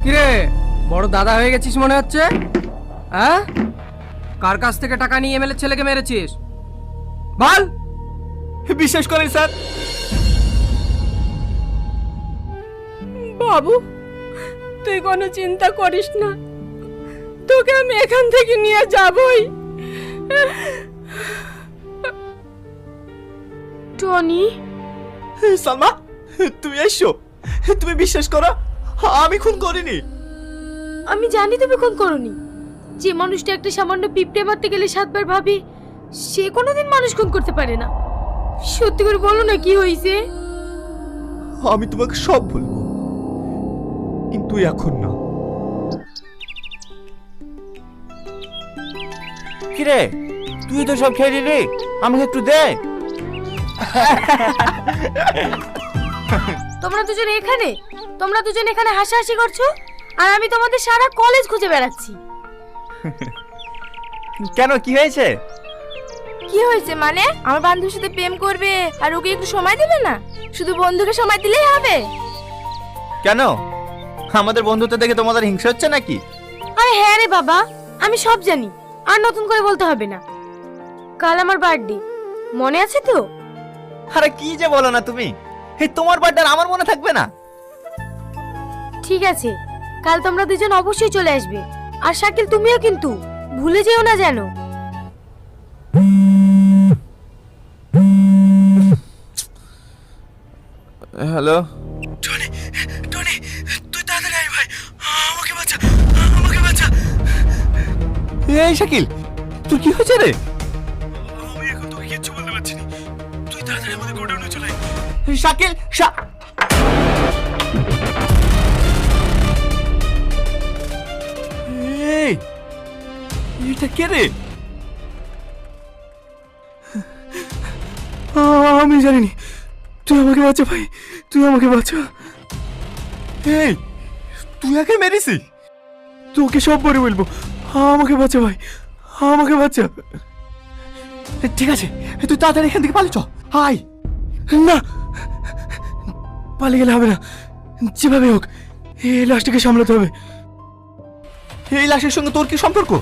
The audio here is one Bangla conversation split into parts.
কিরে, বড় দাদা হয়ে গেছিস মনে হচ্ছে। হ্যাঁ, কার কাছ থেকে টাকা নিয়ে এমএলএ ছেলেকে মেরেছিস বল। বিশ্বাস করেন স্যার। বাবু, তুই কোনো চিন্তা করিস না, তোকে আমি এখান থেকে নিয়ে যাবই। টনি, সালমা, তুমি এসো। তুমি বিশ্বাস করো, আমি খুন করিনি। আমি জানি তুমি খুন করনি। যে মানুষটা একটা সামান্য পিঁপড়ে মারতে গেলে 7 বার ভাবে, সে কোনোদিন মানুষ খুন করতে পারে না। সত্যি করে বলো না কি হয়েছে। আমি তোমাকে সব বলবো, কিন্তু এখন না। কিরে, তুই তো সব খেয়ে নিলি, আমাকে একটু দে। তোমরা দুজন এখানে হাসাহাসি করছো, আর আমি তোমাদের সারা কলেজ খুঁজে বেড়াচ্ছি। কেন, কি হয়েছে? কি হয়েছে মানে? আমার বান্ধবীর সাথে প্রেম করবে আর ওকে একটু সময় দেবে না? শুধু বন্ধুকে সময় দিলেই হবে? কেন, আমাদের বন্ধুত্ব দেখে তোমাদের হিংসা হচ্ছে নাকি? আরে হ্যাঁ রে বাবা, আমি সব জানি, আর নতুন করে বলতে হবে না। কাল আমার বার্থডে, মনে আছে তো? আরে কি যে বলো না তুমি, এই তোমার বার্থডে আমার মনে থাকবে না? ঠিক আছে, কাল তোমরা দুজন অবশ্যই চলে আসবে। আর শাকিল, তুমিও কিন্তু ভুলে যেও না যেন। হ্যালো টনি, টনি, তুই তাড়াতাড়ি আয় ভাই, আমাকে বাঁচা, আমাকে বাঁচা। এই শাকিল, তোর কি হয়েছে রে? আমি এখন তোকে কিচ্ছু বলতে পারছি না। তুই তাড়াতাড়ি আমাদের গোডাউনে চলে আয়। শাকিল, এই, এটা কে রে? আমি জানিনি। তুই আমাকে বাঁচা ভাই, তুই আমাকে বাঁচা। এই, তুই একে মেরেছি? তোকে সব পরে বলবো। আমাকে বাঁচা ভাই, আমাকে বাঁচা। ঠিক আছে, তুই তাড়াতাড়ি এখান থেকে পালিয়ে চ। হাই না, পালিয়ে গেলে হবে না। যেভাবে হোক এই লাশটাকে সামলাতে হবে। এই লাশের সঙ্গে তোর কি সম্পর্ক?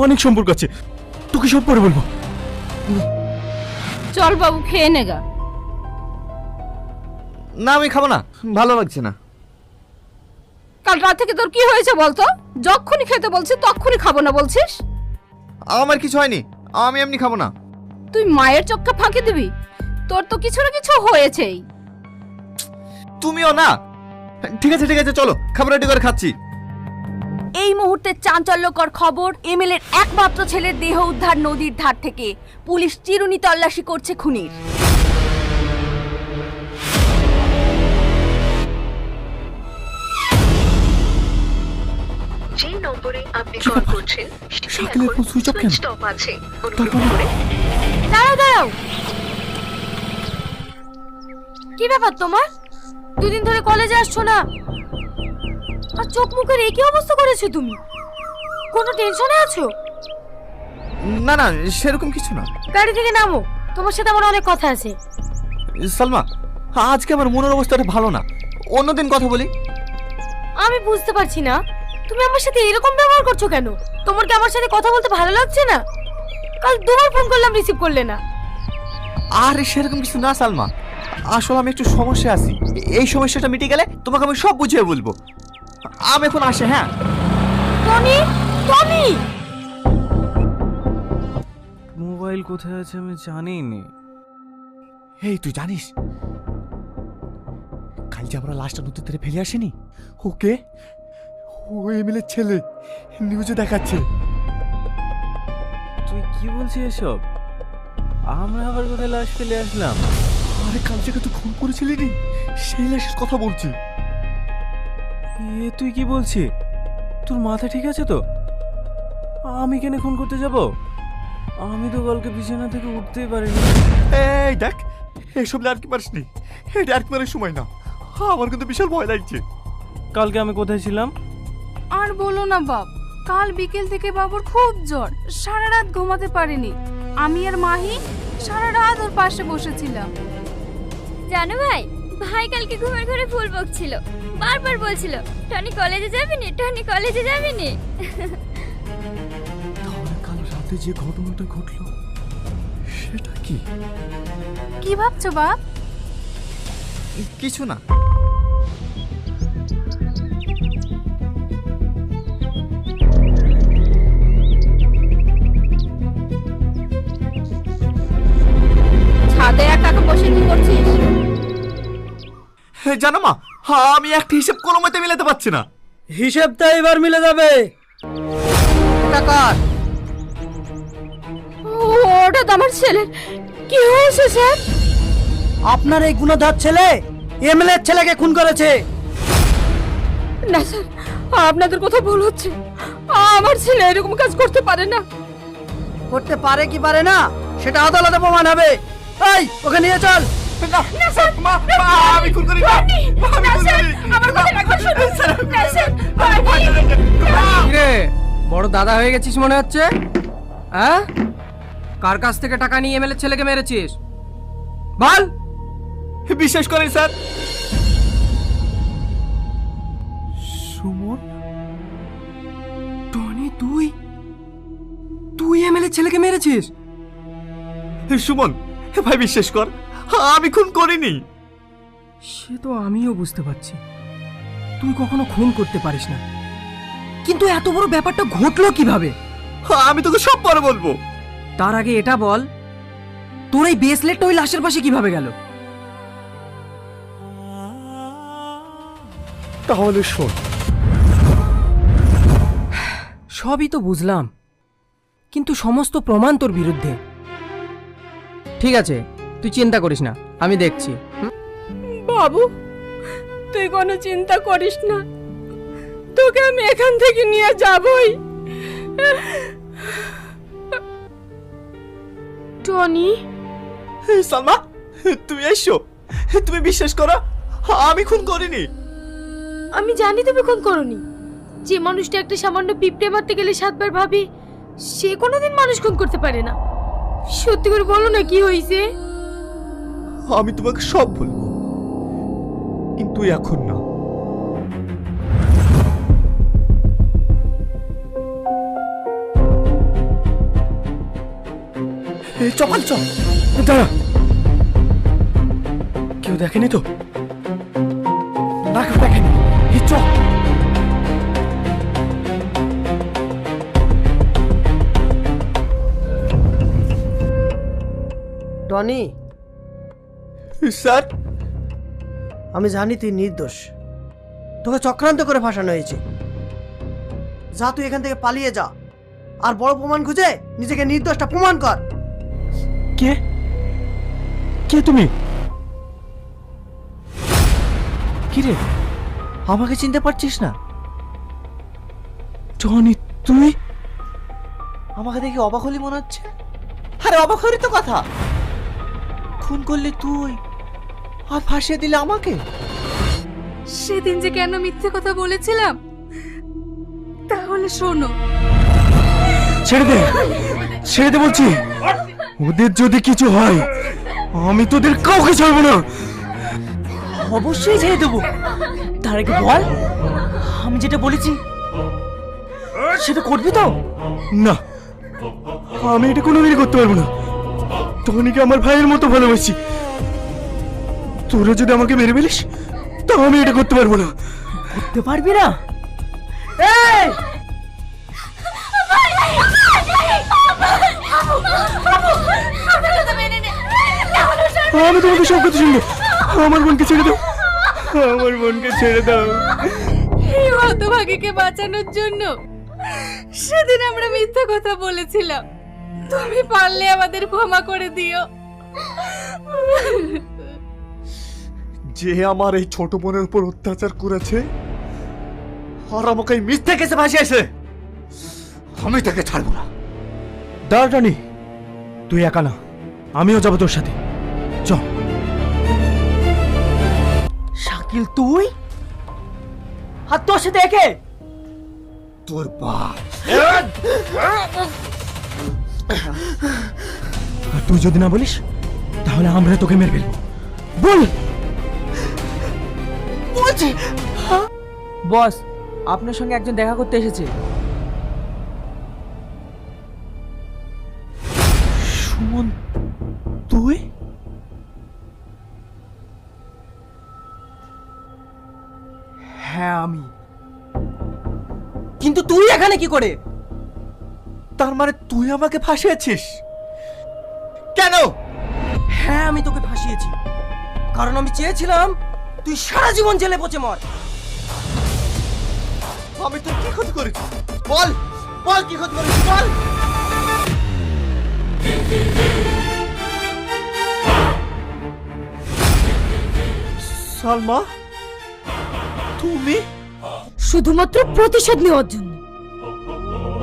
অনেক সম্পর্ক আছে, তোকে সব পরে বলবো। চল বাবু, খেয়ে নেগা। না আমি খাবো না, ভালো লাগছে না। কাল রাত থেকে তোর কি হয়েছে বলতো? যখনই খেতে বলছিস তখনই খাবো না বলছিস। আমার কিছু হয়নি, আমি এমনি খাবো না। তুই মায়ের চক্কা ফাঁকি দিবি? তোর তো কিছু না কিছু হয়েছেই। তুমিও না। ঠিক আছে ঠিক আছে, চলো খাবার রেডি করে খাচ্ছি। এই মুহূর্তে চাঞ্চল্যকর খবর, এমএলএর একমাত্র ছেলের দেহ উদ্ধার নদীর ধার থেকে। পুলিশ চিরুনি তল্লাশি করছে খুনির। যে নম্বরে আপনি কল করছেন সেটি শাকিলের ফোন সুইচ অফ কেন? সুইচ অফ আছে। তারপরে? অনুগ্রহ করে দাঁড়াও। কি ব্যাপার তোমার? দুদিন ধরে কলেজে আসছো না, আর চোখ মুখের একই অবস্থা করেছো তুমি। কোনো টেনশনে আছো? না না, সেরকম কিছু না। গাড়ি থেকে নামো, তোমার সাথে আমার অনেক কথা আছে। সালমা, আজকে আমার মনের অবস্থাটা ভালো না, অন্যদিন কথা বলি। আমি বুঝতে পারছি না, তুমি আমার সাথে এরকম ব্যবহার করছো কেন? তোমার কি আমার সাথে কথা বলতে ভালো লাগছে না? কাল 2 বার ফোন করলাম, রিসিভ করলে না। আরে সেরকম কিছু না সালমা, আসলে আমি একটু সমস্যা আছি। এই সমস্যাটা মিটে গেলে তোমাকে আমি সব বুঝিয়ে বলবো। আমি এখন আসি। হ্যাঁ টনি, টনি! মোবাইল কোথায় আছে আমি জানি নি। এই, তুই জানিস কাল যে আমরা লাশটা নদীর তীরে ফেলে আসিনি, ওকে ও এমএলএর ছেলে, নিউজে দেখাচ্ছে। তুই কি বলছিস এসব? আমরা আবার কোথায় লাশ ফেলে আসলাম? আরে কাল থেকে তুই খুন করেছিলি নি, সেই লাশের কথা বলছি। এ তুই কি বলছিস? তোর মাথা ঠিক আছে তো? আমি কেন খুন করতে যাব? আমি তো কালকে বিছানা থেকে উঠতেই পারিনি। এই দেখ, এসব আর কি পারিসনি, এটা আর কি মারার সময় না। আমার কিন্তু বিশাল ভয় লাগছে। কালকে আমি কোথায় ছিলাম? আর বলো না বাপ, কাল বিকেল থেকে বাবুর খুব জ্বর, সারা রাত ঘুমাতে পারেনি। আমি আর মাহি সারা রাত ওর পাশে বসেছিলাম। জানো ভাই, ভাই কালকে ঘুমের ঘরে ফুল বকছিল, বারবার বলছিল টনি কলেজে যাবি নি, টনি কলেজে যাবি নি। তাহলে কাল রাতে যে ঘটনাটা ঘটলো সেটা কি? কি ভাবছো বাপ? কিছু না। ছাদে একা একা বসে কি করছিস? জানো মা, আমি একটা হিসাব কোনো মতে মিলাতে পারছি না। হিসেবটা এবার মিলে যাবে। ওটা তো আমার ছেলের। কি হয়েছে স্যার? আপনার এই গুণধর ছেলে এমএলএ ছেলেকে খুন করেছে। না স্যার, আপনাদের কথা ভুল হচ্ছে। আমার ছেলে এরকম কাজ করতে পারে না। করতে পারে কি পারে না সেটা আদালতে প্রমাণ হবে। এই ওকে নিয়ে চল। না স্যার, মা, আমি খুন করি না। না স্যার, আমার কথা একবার শুনুন। না স্যার, রে বড় দাদা হয়ে গেছিস মনে হচ্ছে। হ্যাঁ, কার কাছ থেকে টাকা নিয়ে এমএলএ ছেলেকে মেরেছিস বল। বিশ্বাস করেন স্যার। সুমন, টনি, তুই এমএলএ ছেলেকে মেরেছিস? সুমন ভাই বিশ্বাস কর, আমি খুন করিনি। সে তো আমিও বুঝতে পারছি তুই কখনো খুন করতে পারিস না, কিন্তু এত বড় ব্যাপারটা ঘটলো কিভাবে? আমি তোকে সব পরে বলবো। তার আগে এটা বল, তোর এই ব্রেসলেটটা ওই লাশের পাশে কিভাবে গেল? তাহলে শোন। সবই তো বুঝলাম, কিন্তু সমস্ত প্রমাণ তোর বিরুদ্ধে। ঠিক আছে, তুই চিন্তা করিস না, আমি দেখছি। বাবু, তুই কোনো চিন্তা করিস না, তোকে আমি এখান থেকে নিয়ে যাবই। টনি, সালমা তুমি এসো, তুমি বিশ্বাস করো আমি খুন করিনি। আমি জানি তুমি খুন করনি। যে মানুষটা একটা সামান্য পিঁপড়ে মারতে গেলে 7 বার ভাবে, সে কোনোদিন মানুষ খুন করতে পারে না। সত্যি করে বলো না কি হয়েছে? আমি তোমাকে সব বলবো, কিন্তু এখন না। চপাল চল। দাঁড়া, কেউ দেখেনি তো? না, কেউ দেখেনি। চল। টনি, স্যার আমি জানি তুই নির্দোষ। তোকে চক্রান্ত করে ফাঁসানো হয়েছে। যা, তুই এখান থেকে পালিয়ে যা, আর বড় প্রমাণ খুঁজে নিজেকে নির্দোষটা প্রমাণ কর। কে কে তুমি? কি রে, আমাকে চিনতে পারছিস না? টনি, তুই? আমাকে দেখে অবাক হলি মনে হচ্ছে। আরে অবাক হলি তো কথা। খুন করলে তুই, আর ফাঁসিয়ে দিলে আমাকে। সেদিন যে কেন মিথ্যে কথা বলেছিলাম, তাহলে শোনো। ছেড়ে দে, ছেড়ে দে বলছি। ওদের যদি কিছু হয় আমি তোদের কাউকে ছাড়বো না। অবশ্যই ছেড়ে দেবো। তার আগে বল, আমি যেটা বলেছি সেটা করবি তো? না, আমি এটা কোনোদিনই করতে পারবো না। টনিকে আমার ভাইয়ের মতো ভালোবাসি। তোরা যদি আমাকে মেরে ফেলিস তাও আমি এটা করতে পারবো না। করতে পারবি না? আমি তোমাকে সব কথা শুনবো। আমার বোনকে ছেড়ে দাও, আমার বোনকে ছেড়ে দাও। এই হতভাগীকে বাঁচানোর জন্য সেদিন আমরা মিথ্যা কথা বলেছিলাম। তুমি পারলে আমাদের ক্ষমা করে দিও। যে আমার এই ছোট বোনের উপর অত্যাচার করেছে আর আমাকে এই মিথ্যে কেসে ফাঁসিয়েছে, আমি তাকে ছাড়বো না। দাঁড়া টনি, তুই একা না, আমিও যাবো তোর সাথে। চ। শাকিল, তুই? আর তোর সাথে একে? তোর বাপ। আর তুই যদি না বলিস তাহলে আমরা তোকে মেরে ফেলবো। বল। বলছি বস আপনার সঙ্গে একজন দেখা করতে এসেছে। সুমন, তুই? হ্যাঁ আমি। কিন্তু তুই এখানে কি করে? তার মানে তুই আমাকে ফাঁসিয়েছিস? কেন? হ্যাঁ আমি তোকে ফাঁসিয়েছি, কারণ আমি চেয়েছিলাম তুই সারা জীবন জেলে পচে মর। আমি তোর কি ক্ষতি করেছি? বল বল, কি ক্ষতি করেছি বল। সালমা, তুমি? শুধুমাত্র প্রতিশোধ নেওয়ার জন্য।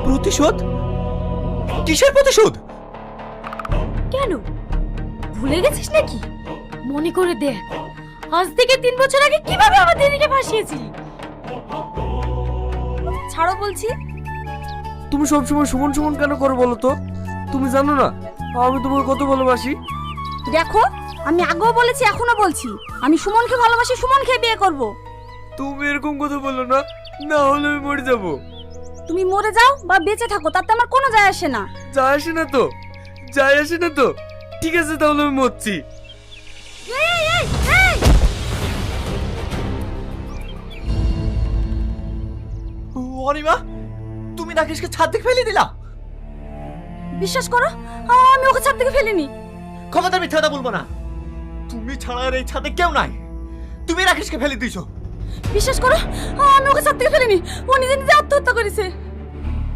প্রতিশোধ? কিসের প্রতিশোধ? কেন ভুলে গেছিস নাকি? মনে করে দেখ, আজ থেকে 3 বছর আগে কিভাবে আমার দিদিকে ফাঁসিয়েছিলি। ছাড়ো বলছি। তুমি সবসময় সুমন সুমন কেন করো বলো তো? তুমি জানো না আমি তোমাকে কত ভালোবাসি? দেখো, আমি আগেও বলেছি, এখনো বলছি, আমি সুমনকে ভালোবাসি, সুমনকে বিয়ে করব। তুমি এরকম কথা বলো না, না হলে আমি মরে যাবো। তুমি মরে যাও বা বেঁচে থাকো, তাতে আমার কোনো যায় আসে না। যায় আসে না তো? যায় আসে না তো? ঠিক আছে তাহলে আমি মরছি। অনিমা, তুমি রাকেশকে ছাদ থেকে ফেলে দিলা? বিশ্বাস করো, আমি ওকে ছাদ থেকে ফেলিনি। ক্ষমতার মিথ্যা কথা বলবো না। তুমি ছাড়া আর এই ছাদে কেউ নাই। তুমি রাকেশকে ফেলে দিয়েছো। বিশ্বাস করো, আমি ওকে ছাদ থেকে ফেলিনি। ও নিজে নিজে আত্মহত্যা করেছে।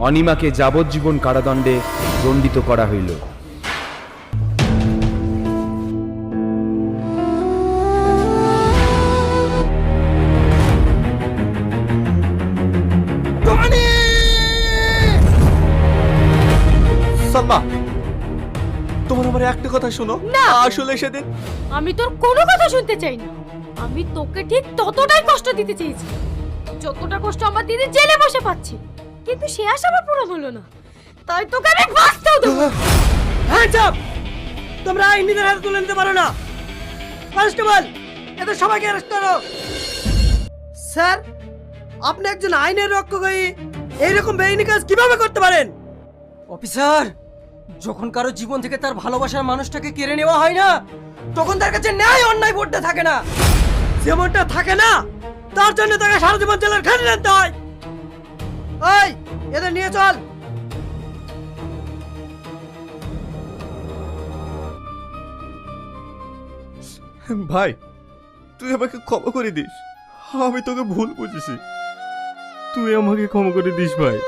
অনিমাকে যাবজ্জীবন কারাদণ্ডে দণ্ডিত করা হইল। সালমা, তোমার আমার একটা কথা শোনো না। আসলে সেদিন আমি তোর কোনো কথা শুনতে চাই না। আমি তোকে ঠিক ততটাই কষ্ট দিতে চেয়েছি যতটা কষ্ট আমার দিদি জেলে বসে পাচ্ছে, কিন্তু সে আশা আমার পূরণ হলো না। তাই তোকে আমি বাঁচতেও দেবো না। হ্যাঁ চাপ, তোমরা আইন নিজের হাতে তুলে নিতে পারো না। কনস্টেবল, এদের সবাইকে অ্যারেস্ট করো। স্যার, আপনি একজন আইনের রক্ষক হয়ে এইরকম বেআইনি কাজ কিভাবে করতে পারেন? অফিসার, যখন কারো জীবন থেকে তার ভালোবাসার মানুষটাকে কেড়ে নেওয়া হয় না, তখন তার কাছে ন্যায় অন্যায় বোধটা থাকে না। যেমনটা থাকে না, তার জন্য তাকে সারা জীবন জেলের খাটে রাখতে হয়। এই, এদের নিয়ে চল। ভাই, তুই আমাকে ক্ষমা করে দিস। আমি তোকে ভুল বুঝেছি। তুই আমাকে ক্ষমা করে দিস ভাই।